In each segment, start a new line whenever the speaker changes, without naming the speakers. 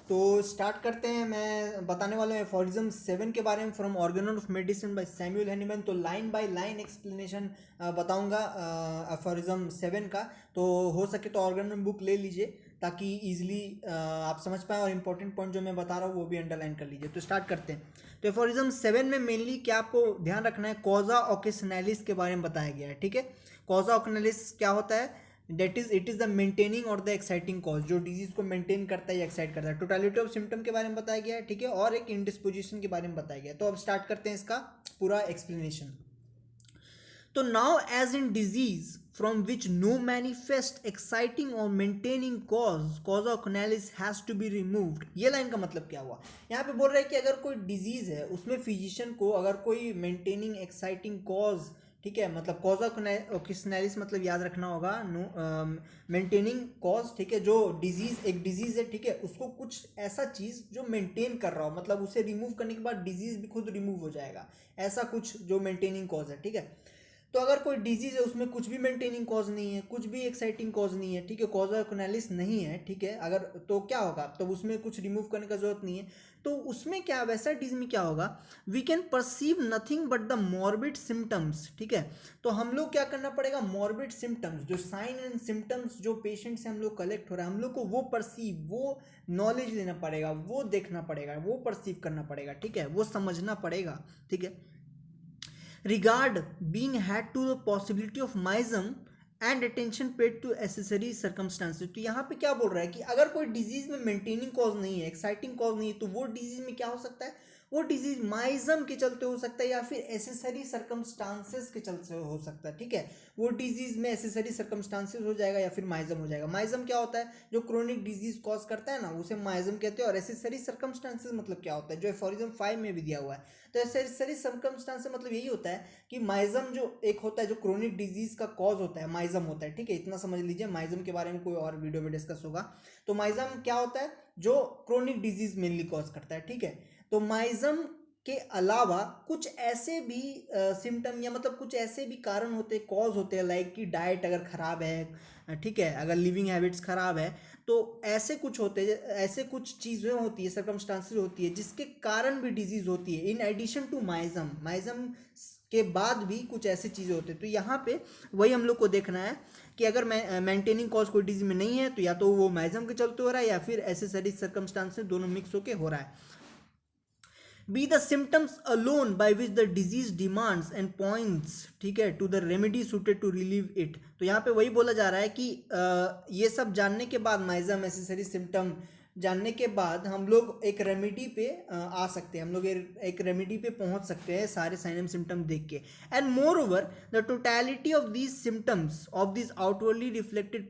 तो स्टार्ट करते हैं। मैं बताने वाला हूँ एफोरिज्म 7 के बारे में, from organelle of medicine by Samuel Hahnemann. तो लाइन बाय लाइन एक्सप्लेनेशन बताऊंगा एफोरिज्म 7 का। तो हो सके तो ऑर्गेनल बुक ले लीजिए ताकि इजीली आप समझ पाएँ, और इंपॉर्टेंट पॉइंट जो मैं बता रहा हूँ वो भी अंडरलाइन कर लीजिए। तो स्टार्ट करते हैं। तो एफोरिज्म 7 में मेनली क्या आपको ध्यान रखना है, कॉजा ओकेशनैलिस के बारे में बताया गया है। ठीक है, कॉजा ओकेशनैलिस क्या होता है? That is it is the maintaining और द एक्साइटिंग कॉज, जो डिजीज को मेंटेन करता है या एक्साइट करता है। टोटलिटी ऑफ सिम्टम के बारे में बताया गया है। ठीक है, और एक इंडिस्पोजिशन के बारे में बताया गया है। तो अब स्टार्ट करते हैं इसका पूरा एक्सप्लेनेशन। तो now as in disease from which no manifest exciting और मेंटेनिंग कॉज ऑफ कॉनालिस हैज टू बी रिमूव्ड। ये लाइन का मतलब क्या हुआ? यहाँ पे बोल रहा है कि अगर कोई डिजीज है उसमें फिजिशियन को अगर कोई मेंटेनिंग एक्साइटिंग कॉज, ठीक है, मतलब कॉज ऑफ ओकेशनैलिस मतलब याद रखना होगा, नो मेंटेनिंग कॉज, ठीक है, जो डिजीज एक डिजीज है, ठीक है, उसको कुछ ऐसा चीज जो मेंटेन कर रहा हो, मतलब उसे रिमूव करने के बाद डिजीज भी खुद रिमूव हो जाएगा, ऐसा कुछ जो मेंटेनिंग कॉज है। ठीक है, तो अगर कोई डिजीज है उसमें कुछ भी मेंटेनिंग कॉज नहीं है, कुछ भी एक्साइटिंग कॉज नहीं है, ठीक है, कॉज ऑफ कॉनालिस नहीं है, ठीक है, अगर तो क्या होगा, तो उसमें कुछ रिमूव करने का जरूरत नहीं है। तो उसमें क्या, वैसा डिजीज में क्या होगा, we can perceive nothing but the morbid symptoms. ठीक है, तो हम लोग क्या करना पड़ेगा, मॉर्बिड सिम्टम्स, जो साइन एंड सिम्टम्स जो पेशेंट से हम लोग कलेक्ट हो रहा है, हम लोग को वो परसीव, वो नॉलेज लेना पड़ेगा, वो देखना पड़ेगा, वो परसीव करना पड़ेगा, ठीक है, वो समझना पड़ेगा। ठीक है, regard being had to the possibility of myism and attention paid to accessory circumstances. तो यहाँ पे क्या बोल रहा है कि अगर कोई डिजीज में मेंटेनिंग कॉज नहीं है, एक्साइटिंग कॉज नहीं है, तो वो डिजीज में क्या हो सकता है, वो डिजीज माइजम के चलते हो सकता है या फिर एसेसरी सर्कमस्टांसेस के चलते हो सकता है। ठीक है, वो डिजीज में एसेसरी सर्कमस्टांसेस हो जाएगा या फिर माइजम हो जाएगा। माइजम क्या होता है, जो क्रोनिक डिजीज कॉज करता है ना, उसे माइजम कहते हैं। और एसेसरी सर्कमस्टांसेस मतलब क्या होता है, जो एफोरिज्म 5 में भी दिया हुआ है। तो एसेसरी सर्कमस्टांसेस मतलब यही होता है कि माइजम जो एक होता है, जो क्रोनिक डिजीज का कॉज होता है, माइजम होता है। ठीक है, इतना समझ लीजिए। माइजम के बारे में कोई और वीडियो में डिस्कस होगा। तो माइजम क्या होता है, जो क्रोनिक डिजीज मेनली कॉज करता है। ठीक है, तो माइजम के अलावा कुछ ऐसे भी सिम्टम या मतलब कुछ ऐसे भी कारण होते हैं, कॉज होते हैं, लाइक कि डाइट अगर खराब है, ठीक है, अगर लिविंग हैबिट्स खराब है, तो ऐसे कुछ होते हैं, ऐसे कुछ चीज़ें होती है, सर्कमस्टांसेस होती है जिसके कारण भी डिजीज होती है, in addition to miasm. Miasm के बाद भी कुछ ऐसी चीज़ें होती है। तो यहाँ पे वही हम लोग को देखना है कि अगर मेंटेनिंग कॉज कोई डिजीज में नहीं है, तो या तो वो माइजम के चलते हो रहा है या फिर एसेसरी सर्कमस्टांसेस दोनों मिक्स होके हो रहा है। Be the symptoms alone by which the disease demands and points, ठीक है, to the remedy suited to relieve it. तो यहाँ पे वही बोला जा रहा है कि ये सब जानने के बाद, माइजम एसेसरी सिम्टम जानने के बाद हम लोग एक रेमेडी पे आ सकते हैं, हम लोग एक रेमेडी पे पहुंच सकते हैं सारे साइन एंड सिम्टम देख के। And more over the totality of these symptoms of this outwardly reflected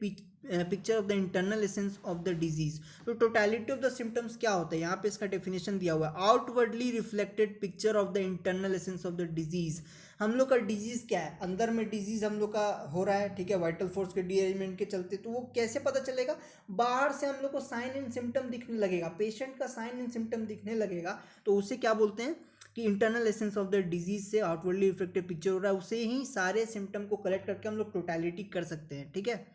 picture of the internal essence of the disease. तो टोटलिटी ऑफ द सिम्टम्स क्या होता है, यहाँ पे इसका डेफिनेशन दिया हुआ है, outwardly reflected picture of the internal essence of the disease. हम लोग का डिजीज क्या है, अंदर में डिजीज हम लोग का हो रहा है, ठीक है, वाइटल फोर्स के डीअरेंजमेंट के चलते। तो वो कैसे पता चलेगा, बाहर से हम लोग को साइन एंड सिम्टम दिखने लगेगा, पेशेंट का साइन एंड सिम्टम दिखने लगेगा, तो उसे क्या बोलते हैं कि internal essence of the disease से आउटवर्डली रिफ्लेक्टेड पिक्चर हो रहा है, उसे ही सारे सिम्टम को कलेक्ट करके हम लोग टोटलिटी कर सकते हैं। ठीक है,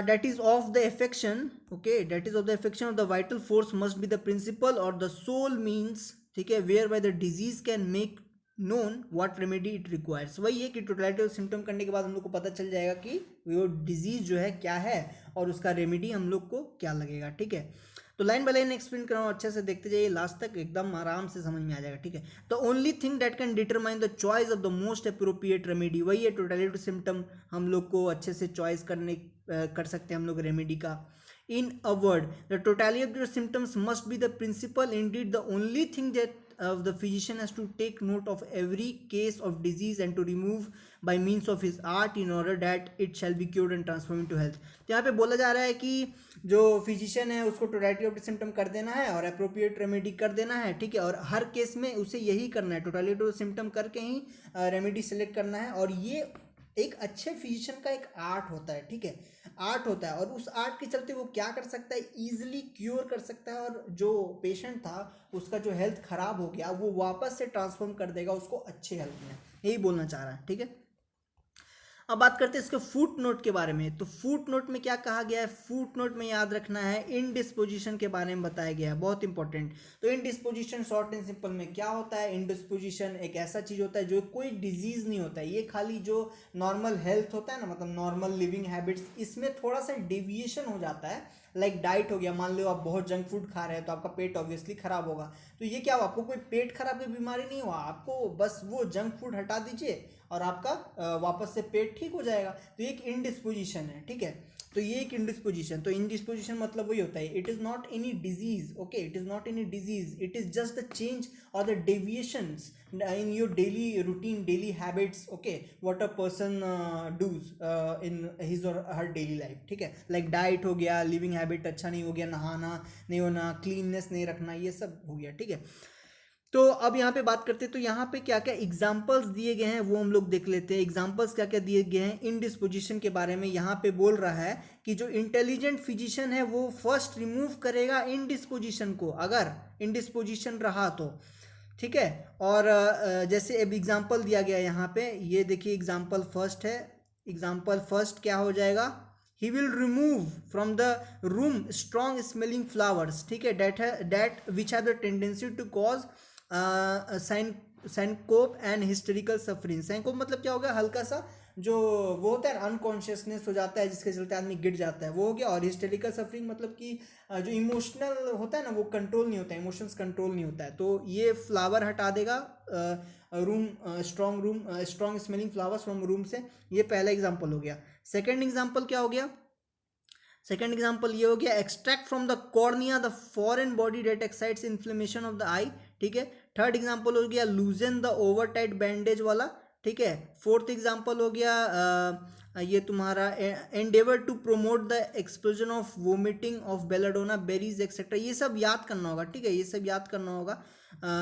that is of the affection, okay, that is of the affection of the vital force must be the principle or the sole means, ठीक है, whereby the disease can make known what remedy it requires। वही है कि totality of symptom करने के बाद हम लोग को पता चल जाएगा कि वो डिजीज जो है क्या है और उसका रेमेडी हम लोग को क्या लगेगा। ठीक है, तो लाइन बाय लाइन एक्सप्लेन कर रहा हूँ, अच्छे से देखते जाइए, लास्ट तक एकदम आराम से समझ में आ जाएगा। ठीक है, the only thing that can determine the choice of the most appropriate remedy, वही है टोटलिटी सिम्टम हम लोग को अच्छे से चॉइस करने कर सकते हैं हम लोग रेमेडी का। In a word, the totality of the symptoms must be the principal, indeed the only thing that the physician has to take note of every case of disease and to remove by means of his art in order that it shall be cured and transformed into health। तो यहाँ पे बोला जा रहा है कि जो physician है उसको टोटलिटी ऑफ द सिम्टम कर देना है और अप्रोप्रिएट रेमेडी कर देना है। ठीक है, और हर केस में उसे यही करना है, टोटलिटी ऑफ सिम्टम करके ही रेमेडी सेलेक्ट करना है। और ये एक अच्छे फिजिशियन का एक आर्ट होता है। ठीक है, आर्ट होता है, और उस आर्ट के चलते वो क्या कर सकता है, ईजिली क्योर कर सकता है, और जो पेशेंट था उसका जो हेल्थ खराब हो गया वो वापस से ट्रांसफॉर्म कर देगा उसको अच्छे हेल्थ में, यही बोलना चाह रहा है। ठीक है, अब बात करते हैं इसके फुट नोट के बारे में। तो फुट नोट में क्या कहा गया है, फुट नोट में याद रखना है इनडिस्पोजिशन के बारे में बताया गया है, बहुत इंपॉर्टेंट। तो इनडिस्पोजिशन शॉर्ट एंड सिंपल में क्या होता है, इनडिस्पोजिशन एक ऐसा चीज होता है जो कोई डिजीज नहीं होता है, ये खाली जो नॉर्मल हेल्थ होता है ना, मतलब नॉर्मल लिविंग हैबिट्स, इसमें थोड़ा सा डेविएशन हो जाता है। लाइक डाइट हो गया, मान लो आप बहुत जंक फूड खा रहे हैं तो आपका पेट ऑब्वियसली खराब होगा। तो ये क्या हुआ, आपको कोई पेट खराब की बीमारी नहीं हुआ, आपको बस वो जंक फूड हटा दीजिए और आपका वापस से पेट ठीक हो जाएगा। तो ये एक इनडिस्पोजिशन है, ठीक है। तो ये एक इनडिस्पोजिशन, तो इनडिस्पोजिशन मतलब वही होता है, it is not any disease, okay, it is not any disease, it is just the change और the deviations in your daily routine, daily habits, okay, what a person does in his or her daily life, ठीक है। Like diet हो गया, living habit अच्छा नहीं हो गया, नहाना नहीं होना, क्लीननेस नहीं रखना, ये सब हो गया, ठीक है। तो अब यहाँ पे बात करते हैं, तो यहाँ पे क्या क्या एग्जाम्पल्स दिए गए हैं वो हम लोग देख लेते हैं। एग्जाम्पल्स क्या क्या दिए गए हैं इनडिस्पोजिशन के बारे में। यहाँ पे बोल रहा है कि जो इंटेलिजेंट फिजिशियन है वो फर्स्ट रिमूव करेगा इनडिस्पोजिशन को, अगर इनडिस्पोजिशन रहा तो, ठीक है। और जैसे अब एग्जाम्पल दिया गया है यहाँ पे, ये देखिए एग्जाम्पल फर्स्ट है। एग्जाम्पल फर्स्ट क्या हो जाएगा, he will remove from the room strong smelling flowers, ठीक है, that which have the tendency to cause syncope and hysterical suffering. Syncope मतलब क्या हो गया, हल्का सा जो वो होता है अनकॉन्शियसनेस हो जाता है जिसके चलते आदमी गिर जाता है, वो हो गया। और हिस्टेरिकल सफरिंग मतलब कि जो इमोशनल होता है ना, वो कंट्रोल नहीं होता है, इमोशंस कंट्रोल नहीं होता है। तो ये फ्लावर हटा देगा, strong smelling flowers from room से। ये पहला एग्जाम्पल हो गया। सेकेंड एग्जाम्पल क्या हो गया, सेकेंड एग्जाम्पल ये हो गया, extract from the cornea the foreign body that excites inflammation of the eye, ठीक है। थर्ड एग्जाम्पल हो गया, loosen the over tight bandage वाला, ठीक है। फोर्थ एग्जाम्पल हो गया ये तुम्हारा endeavour to promote the explosion of vomiting of belladonna berries etcetera. ये सब याद करना होगा, ठीक है, ये सब याद करना होगा।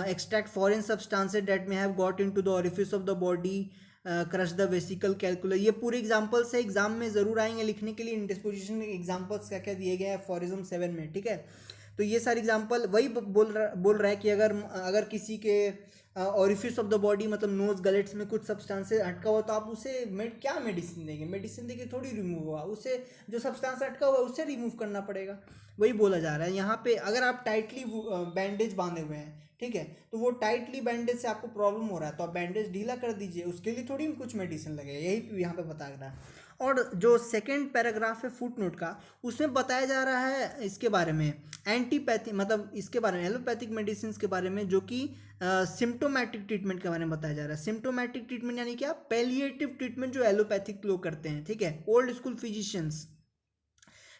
Extract foreign substances that may have got into the orifice of the body, crush the vesical calculi. ये पूरे एग्जाम्पल्स है, एग्जाम में जरूर आएंगे लिखने के लिए। इंडिस्पोजिशन के एग्जाम्पल्स क्या क्या दिए गए हैं फॉरिज्म 7 में, ठीक है। तो ये सारे एग्जाम्पल वही बोल रहा है कि अगर किसी के ऑरिफिस ऑफ द बॉडी मतलब नोज गलेट्स में कुछ सब्सटेंसेस अटका हुआ तो आप उसे क्या मेडिसिन देंगे, मेडिसिन देके थोड़ी रिमूव हुआ, उसे जो सब्सटेंस अटका हुआ है उससे रिमूव करना पड़ेगा। वही बोला जा रहा है यहाँ पे। अगर आप टाइटली बैंडेज बांधे हुए हैं, ठीक है, तो वो टाइटली बैंडेज से आपको प्रॉब्लम हो रहा है तो आप बैंडेज ढीला कर दीजिए, उसके लिए थोड़ी कुछ मेडिसिन लगेगा, यही यहाँ पे बता रहा है। और जो सेकेंड पैराग्राफ है फुट नोट का, उसमें बताया जा रहा है इसके बारे में, एंटीपैथी मतलब इसके बारे में, एलोपैथिक मेडिसिन के बारे में, जो कि सिम्टोमेटिक ट्रीटमेंट के बारे में बताया जा रहा है। सिम्टोमेटिक ट्रीटमेंट यानी क्या, पैलिएटिव ट्रीटमेंट जो एलोपैथिक लोग करते हैं, ठीक है। ओल्ड स्कूल फिजिशियंस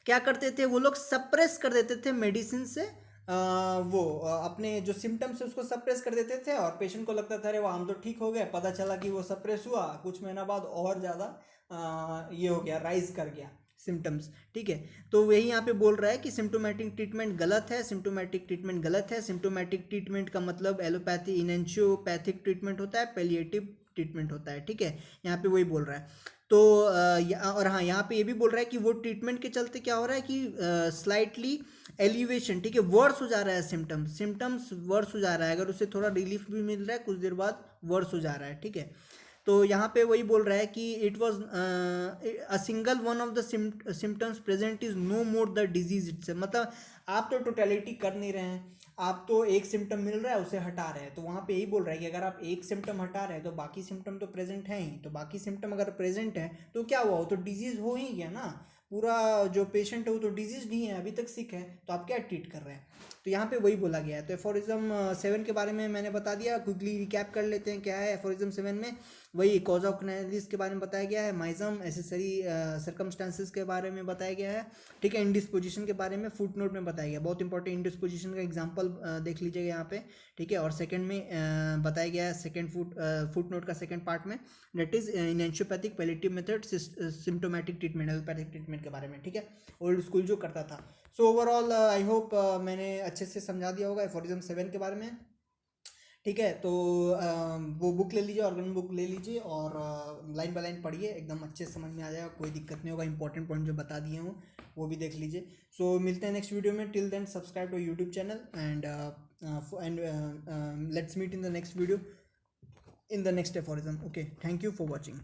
क्या करते थे, वो लोग सप्रेस कर देते थे मेडिसिन से, अपने जो सिम्टम्स है उसको सप्रेस कर देते थे और पेशेंट को लगता था अरे वो हम तो ठीक हो गए, पता चला कि वो सप्रेस हुआ, कुछ महीना बाद और ज़्यादा ये हो गया, राइज कर गया सिम्टम्स, ठीक है। तो वही यहाँ पे बोल रहा है कि सिम्टोमेटिक ट्रीटमेंट गलत है, सिम्टोमेटिक ट्रीटमेंट गलत है। सिम्टोमेटिक ट्रीटमेंट का मतलब एलोपैथी इनेंशियोपैथिक ट्रीटमेंट होता है, पैलिएटिव ट्रीटमेंट होता है, ठीक है। यहाँ पे वही बोल रहा है। तो और हाँ, यहाँ पे ये भी बोल रहा है कि वो ट्रीटमेंट के चलते क्या हो रहा है कि स्लाइटली एलिवेशन, ठीक है, वर्स हो जा रहा है, सिम्टम्स वर्स हो जा रहा है, अगर उसे थोड़ा रिलीफ भी मिल रहा है कुछ देर बाद वर्स हो जा रहा है, ठीक है। तो यहाँ पे वही बोल रहा है कि it was a single one of the symptoms present is no more the disease it's, मतलब आप तो टोटलिटी कर नहीं रहे हैं, आप तो एक सिम्टम मिल रहा है उसे हटा रहे हैं। तो वहाँ पे यही बोल रहा है कि अगर आप एक सिम्टम हटा रहे हैं तो बाकी सिम्टम तो प्रेजेंट है ही, तो बाकी सिम्टम अगर प्रेजेंट है तो क्या हुआ, वो तो डिजीज हो ही गया ना। पूरा जो पेशेंट है वो तो डिजीज नहीं है, अभी तक सिक है, तो आप क्या ट्रीट कर रहे हैं। तो यहाँ पे वही बोला गया है। तो एफोरिज्म 7 के बारे में मैंने बता दिया, क्विकली रिकैप कर लेते हैं क्या है एफोरिज्म 7 में। वही कॉज ऑफ कैनालिस के बारे में बताया गया है, माइजम एसेसरी सर्कमस्टांसेस के बारे में बताया गया है, ठीक है। इंडिस्पोजिशन के बारे में फुट नोट में बताया गया, बहुत इंपॉर्टेंट इंडिस्पोजिशन का एग्जांपल देख लीजिएगा यहाँ पे, ठीक है। और सेकंड में बताया गया है सेकंड फुट नोट का सेकंड पार्ट में, that is enantiopathic palliative method symptomatic treatment, allopathic treatment के बारे में, ठीक है, ओल्ड स्कूल जो करता था। सो ओवरऑल आई होप मैंने अच्छे से समझा दिया होगा एफोरिज्म 7 के बारे में, ठीक है। तो वो बुक ले लीजिए, ऑर्गन बुक ले लीजिए और लाइन बाय लाइन पढ़िए, एकदम अच्छे से समझ में आ जाएगा, कोई दिक्कत नहीं होगा। इंपॉर्टेंट पॉइंट जो बता दिए हूँ वो भी देख लीजिए। सो मिलते हैं नेक्स्ट वीडियो में, till then subscribe to YouTube channel and let's meet in the next video in the next aphorism. Okay, thank you for watching.